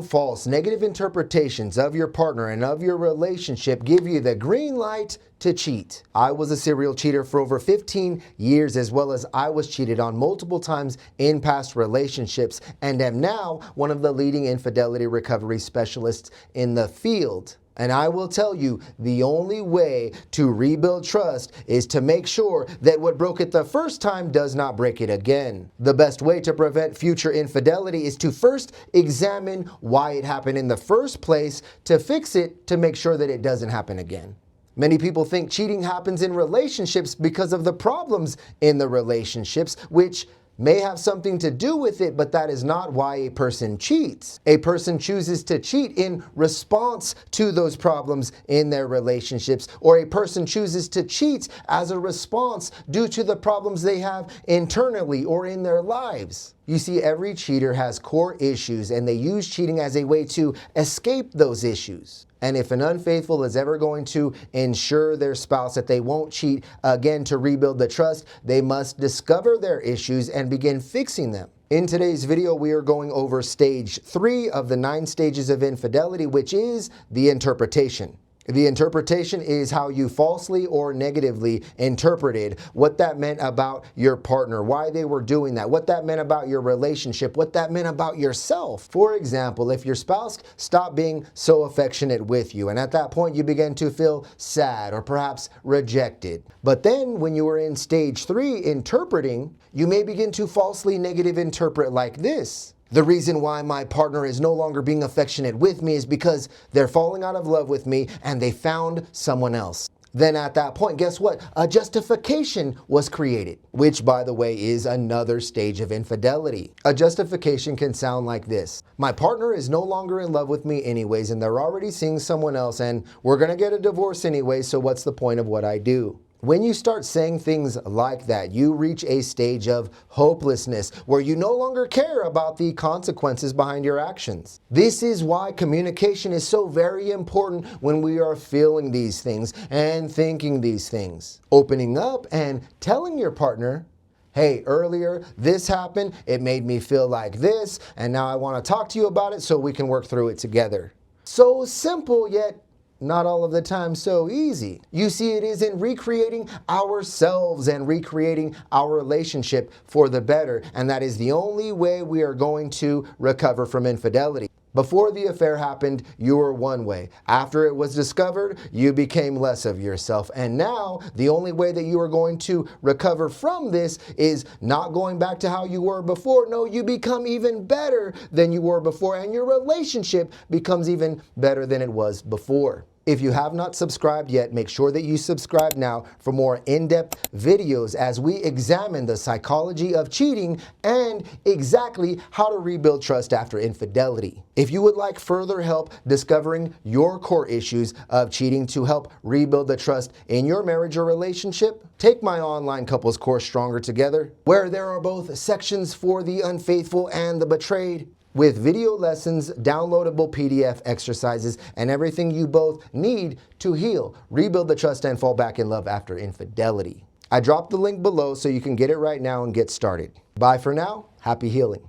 own false negative interpretations of your partner and of your relationship give you the green light to cheat. I was a serial cheater for over 15 years, as well as I was cheated on multiple times in past relationships, and am now one of the leading infidelity recovery specialists in the field. And I will tell you, the only way to rebuild trust is to make sure that what broke it the first time does not break it again. The best way to prevent future infidelity is to first examine why it happened in the first place, to fix it, to make sure that it doesn't happen again. Many people think cheating happens in relationships because of the problems in the relationships, which may have something to do with it, but that is not why a person cheats. A person chooses to cheat in response to those problems in their relationships, or a person chooses to cheat as a response due to the problems they have internally or in their lives. You see, every cheater has core issues, and they use cheating as a way to escape those issues. And if an unfaithful is ever going to ensure their spouse that they won't cheat again to rebuild the trust, they must discover their issues and begin fixing them. In today's video, we are going over stage 3 of the 9 stages of infidelity, which is the interpretation. The interpretation is how you falsely or negatively interpreted what that meant about your partner, why they were doing that, what that meant about your relationship, what that meant about yourself. For example, if your spouse stopped being so affectionate with you, and at that point you began to feel sad or perhaps rejected. But then when you were in stage 3, interpreting, you may begin to falsely negative interpret like this. The reason why my partner is no longer being affectionate with me is because they're falling out of love with me and they found someone else. Then at that point, guess what? A justification was created, which, by the way, is another stage of infidelity. A justification can sound like this. My partner is no longer in love with me anyways, and they're already seeing someone else, and we're gonna get a divorce anyway, so what's the point of what I do? When you start saying things like that, you reach a stage of hopelessness where you no longer care about the consequences behind your actions. This is why communication is so very important when we are feeling these things and thinking these things. Opening up and telling your partner, hey, earlier this happened, it made me feel like this, and now I want to talk to you about it so we can work through it together. So simple, yet not all of the time so easy. You see, it is in recreating ourselves and recreating our relationship for the better, and that is the only way we are going to recover from infidelity. Before the affair happened, you were one way. After it was discovered, you became less of yourself. And now, the only way that you are going to recover from this is not going back to how you were before. No, you become even better than you were before, and your relationship becomes even better than it was before. If you have not subscribed yet, make sure that you subscribe now for more in-depth videos as we examine the psychology of cheating and exactly how to rebuild trust after infidelity. If you would like further help discovering your core issues of cheating to help rebuild the trust in your marriage or relationship, take my online couples course Stronger Together, where there are both sections for the unfaithful and the betrayed, with video lessons, downloadable PDF exercises, and everything you both need to heal, rebuild the trust, and fall back in love after infidelity. I dropped the link below so you can get it right now and get started. Bye for now. Happy healing.